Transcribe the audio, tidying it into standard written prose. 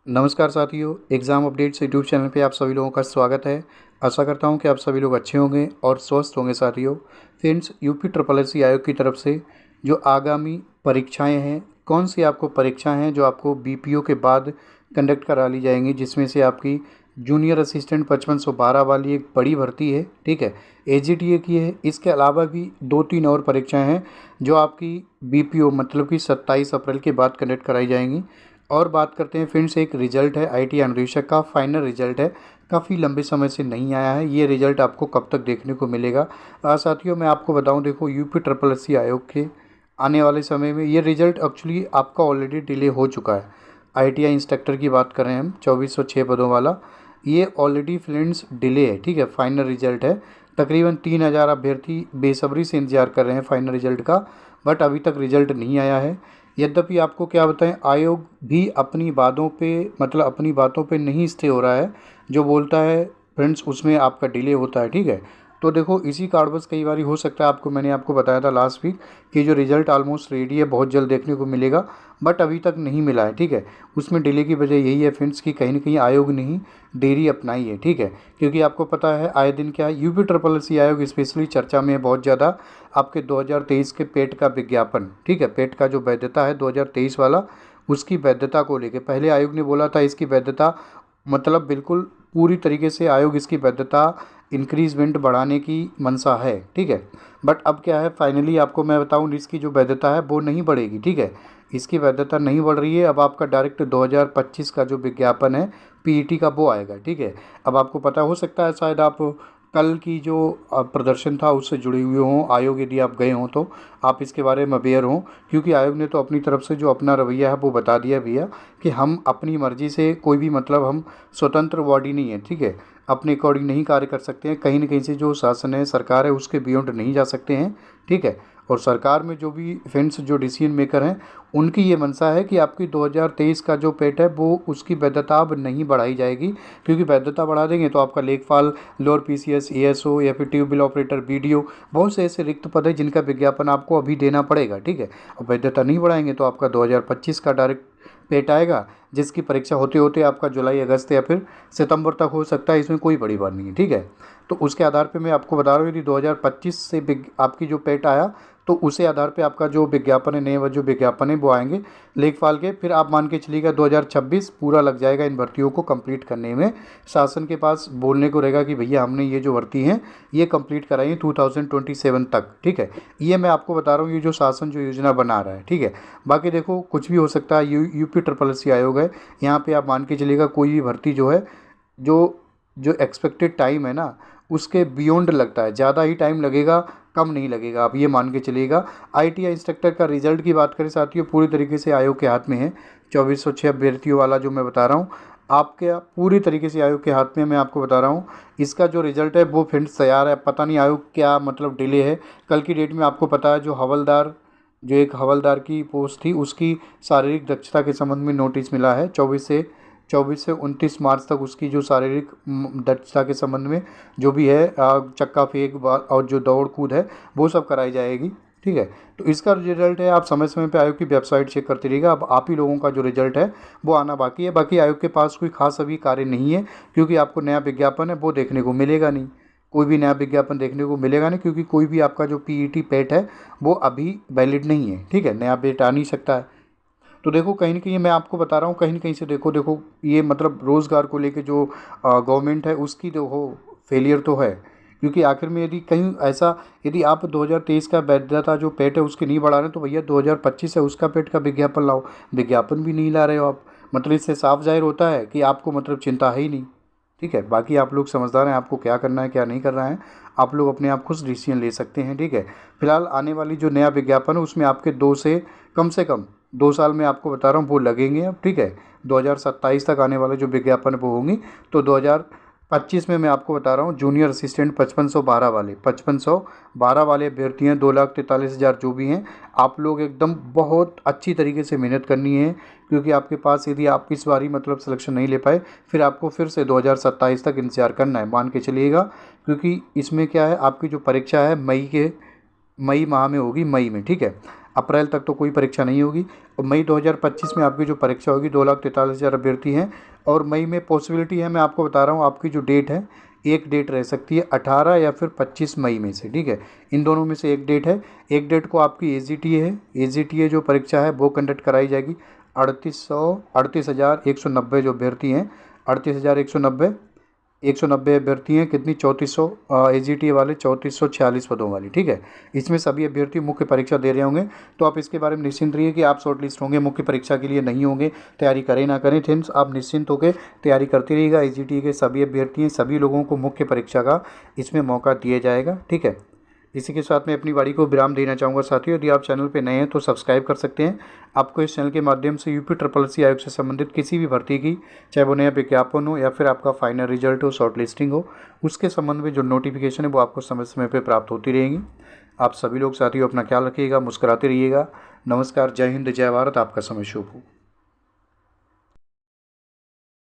नमस्कार साथियों, exam updates YouTube channel पे आप सभी लोगों का स्वागत है। आशा करता हूँ कि आप सभी लोग अच्छे होंगे और स्वस्थ होंगे साथियों। Friends, UP triple S C आयोग की तरफ से जो आगामी परीक्षाएं हैं, कौन सी आपको परीक्षाएं हैं जो आपको बीपीओ के बाद कंडक्ट करा ली जाएंगी, जिसमें से आपकी जूनियर असिस्टेंट 5512 वाली एक बड़ी भर्ती है, ठीक है, एजीटीए की है। इसके अलावा भी 2-3 और परीक्षाएं हैं जो आपकी बीपीओ मतलब कि 27 अप्रैल के बाद कंडक्ट कराई जाएंगी। और बात करते हैं फ्रेंड्स, एक रिजल्ट है आईटी अनुदेशक का, फाइनल रिजल्ट है, काफ़ी लंबे समय से नहीं आया है। ये रिजल्ट आपको कब तक देखने को मिलेगा? साथियों, मैं आपको बताऊं, देखो यूपी ट्रिपल एस सी आयोग के आने वाले समय में ये रिजल्ट एक्चुअली आपका ऑलरेडी डिले हो चुका है। आईटीआई इंस्ट्रक्टर की बात कर रहे हैं हम, 2406 पदों वाला, ये ऑलरेडी फ्रेंड्स डिले है, ठीक है। फाइनल रिजल्ट है, तकरीबन 3000 अभ्यर्थी बेसब्री से इंतजार कर रहे हैं फाइनल रिजल्ट का, बट अभी तक रिजल्ट नहीं आया है। यद्यपि आपको क्या बताएं, आयोग भी अपनी बातों पे मतलब अपनी बातों पे नहीं स्टे हो रहा है। जो बोलता है फ्रेंड्स उसमें आपका डिले होता है, ठीक है। तो देखो, इसी कारणवश कई बार हो सकता है, मैंने आपको बताया था लास्ट वीक कि जो रिज़ल्ट ऑलमोस्ट रेडी है, बहुत जल्द देखने को मिलेगा, बट अभी तक नहीं मिला है, ठीक है। उसमें डिले की वजह यही है फ्रेंड्स कि कहीं ना कहीं आयोग ने ही देरी अपनाई है, ठीक है। क्योंकि आपको पता है आए दिन क्या है, यूपी ट्रिपल एस सी आयोग स्पेशली चर्चा में है बहुत ज़्यादा आपके 2023 के पेट का विज्ञापन, ठीक है। पेट का जो वैधता है 2023 वाला, उसकी वैधता को लेके पहले आयोग ने बोला था इसकी वैधता मतलब बिल्कुल पूरी तरीके से आयोग इसकी वैधता इंक्रीजमेंट बढ़ाने की मंशा है, ठीक है। बट अब क्या है, फाइनली आपको मैं बताऊं, इसकी जो वैधता है वो नहीं बढ़ेगी, ठीक है। इसकी वैधता नहीं बढ़ रही है। अब आपका डायरेक्ट 2025 का जो विज्ञापन है पीईटी का, वो आएगा, ठीक है। अब आपको पता हो सकता है, शायद आप कल की जो प्रदर्शन था उससे जुड़े हुए हों, आयोग यदि आप गए हों तो आप इसके बारे में अवेयर हों, क्योंकि आयोग ने तो अपनी तरफ से जो अपना रवैया है वो बता दिया भैया कि हम अपनी मर्ज़ी से कोई भी मतलब हम स्वतंत्र बॉडी नहीं है, ठीक है, अपने अकॉर्डिंग नहीं कार्य कर सकते हैं। कहीं ना कहीं से जो शासन है, सरकार है, उसके बियॉन्ड नहीं जा सकते हैं, ठीक है। और सरकार में जो भी फ्रेंड्स जो डिसीजन मेकर हैं, उनकी ये मंशा है कि आपकी 2023 का जो पेट है वो उसकी वैधता अब नहीं बढ़ाई जाएगी, क्योंकि वैधता बढ़ा देंगे तो आपका लेखपाल, लोअर पीसीएस, एएसओ या फिर ट्यूब बिल ऑपरेटर, बीडीओ, बहुत से ऐसे रिक्त पद है जिनका विज्ञापन आपको अभी देना पड़ेगा, ठीक है। अब वैधता नहीं बढ़ाएंगे तो आपका 2025 का डायरेक्ट पेट आएगा, जिसकी परीक्षा होते होते आपका जुलाई, अगस्त या फिर सितंबर तक हो सकता है। इसमें कोई बड़ी बात नहीं है, ठीक है। तो उसके आधार पे मैं आपको बता रहा हूँ, यदि 2025 से आपकी जो पेट आया तो उसे आधार पे आपका जो विज्ञापन है, नए जो विज्ञापन है वो आएंगे लेखपाल के। फिर आप मान के चलिएगा 2026 पूरा लग जाएगा इन भर्तियों को कंप्लीट करने में। शासन के पास बोलने को रहेगा कि भैया हमने ये जो भर्ती हैं ये कंप्लीट कराई है 2027 तक, ठीक है। ये मैं आपको बता रहा हूँ, ये जो शासन जो योजना बना रहा है, ठीक है। बाकी देखो, कुछ भी हो सकता है। यूपी ट्रिपल एस सी आयोग है, यहाँ पे आप मान के चलिएगा कोई भी भर्ती जो है, जो जो एक्सपेक्टेड टाइम है ना, उसके बियॉन्ड लगता है, ज़्यादा ही टाइम लगेगा, कम नहीं लगेगा, आप ये मान के चलिएगा। आईटीआई इंस्ट्रक्टर का रिजल्ट की बात करें साथियों, पूरी तरीके से आयोग के हाथ में है। 2406 अभ्यर्थियों वाला जो मैं बता रहा हूँ, आपके पूरी तरीके से आयोग के हाथ में, मैं आपको बता रहा हूँ। इसका जो रिजल्ट है वो फ्रेंड्स तैयार है। पता नहीं आयोग क्या मतलब डिले है। कल की डेट में आपको पता है, जो एक हवलदार की पोस्ट थी, उसकी शारीरिक दक्षता के संबंध में नोटिस मिला है। 24 से 29 मार्च तक उसकी जो शारीरिक दक्षता के संबंध में जो भी है, चक्का फेंक और जो दौड़ कूद है, वो सब कराई जाएगी, ठीक है। तो इसका रिजल्ट है, आप समय समय पे आयोग की वेबसाइट चेक करते रहिएगा। अब आप ही लोगों का जो रिजल्ट है वो आना बाकी है। बाकी आयोग के पास कोई खास अभी कार्य नहीं है, क्योंकि आपको नया विज्ञापन है वो देखने को मिलेगा नहीं, कोई भी नया विज्ञापन देखने को मिलेगा नहीं, क्योंकि कोई भी आपका जो पीईटी पेट है वो अभी वैलिड नहीं है, ठीक है। नया पेट आ नहीं सकता है। तो देखो, कहीं ना कहीं मैं आपको बता रहा हूँ, कहीं ना कहीं से देखो ये मतलब रोज़गार को लेके जो गवर्नमेंट है उसकी देखो फेलियर तो है। क्योंकि आखिर में यदि कहीं ऐसा, यदि आप 2023 का वैधता जो पेट है उसके नहीं बढ़ा रहे तो भैया 2025 है उसका पेट का विज्ञापन लाओ। विज्ञापन भी नहीं ला रहे हो आप, मतलब इससे साफ जाहिर होता है कि आपको मतलब चिंता है ही नहीं, ठीक है। बाकी आप लोग समझदार हैं, आपको क्या करना है क्या नहीं करना है, आप लोग अपने आप खुद डिसीजन ले सकते हैं, ठीक है। फिलहाल आने वाली जो नया विज्ञापन है उसमें आपके कम से कम 2 साल में आपको बता रहा हूँ वो लगेंगे अब, ठीक है। 2027 तक आने वाले जो विज्ञापन वो होंगी। तो 2025 में मैं आपको बता रहा हूँ, जूनियर असिस्टेंट 5512 वाले अभ्यर्थी हैं, 2,43,000 जो भी हैं। आप लोग एकदम बहुत अच्छी तरीके से मेहनत करनी है, क्योंकि आपके पास यदि आप इस बारी मतलब सिलेक्शन नहीं ले पाए, फिर आपको फिर से 2027 तक इंतजार करना है, मान के चलिएगा। क्योंकि इसमें क्या है, आपकी जो परीक्षा है मई माह में होगी, मई में, ठीक है। अप्रैल तक तो कोई परीक्षा नहीं होगी। और मई 2025 में आपकी जो परीक्षा होगी 2,43,000 अभ्यर्थी हैं। और मई में पॉसिबिलिटी है, मैं आपको बता रहा हूँ, आपकी जो डेट है, एक डेट रह सकती है 18 या फिर 25 मई में से, ठीक है। इन दोनों में से एक डेट है। एक डेट को आपकी AGTA है, AGTA जो परीक्षा है वो कंडक्ट कराई जाएगी। 38,190 जो अभ्यर्थी हैं, 38,190 अभ्यर्थी हैं, कितनी 3400 AGTA वाले 3446 पदों वाली, ठीक है। इसमें सभी अभ्यर्थी मुख्य परीक्षा दे रहे होंगे। तो आप इसके बारे में निश्चिंत रहिए कि आप शॉर्ट लिस्ट होंगे, मुख्य परीक्षा के लिए नहीं होंगे। तैयारी करें ना करें फ्रेंड्स, आप निश्चिंत होकर तैयारी करते रहिएगा। AGTA के सभी अभ्यर्थी हैं, सभी लोगों को मुख्य परीक्षा का इसमें मौका दिया जाएगा, ठीक है। इसी के साथ मैं अपनी वाणी को विराम देना चाहूँगा साथियों। यदि आप चैनल पे नए हैं तो सब्सक्राइब कर सकते हैं। आपको इस चैनल के माध्यम से UPSSC आयोग से संबंधित किसी भी भर्ती की, चाहे वो नया विज्ञापन हो या फिर आपका फाइनल रिजल्ट हो, शॉर्ट लिस्टिंग हो, उसके संबंध में जो नोटिफिकेशन है वो आपको समय समय पर प्राप्त होती रहेंगी। आप सभी लोग साथियों अपना ख्याल रखिएगा, मुस्कुराते रहिएगा। नमस्कार, जय हिंद, जय भारत। आपका समय शुभ हो।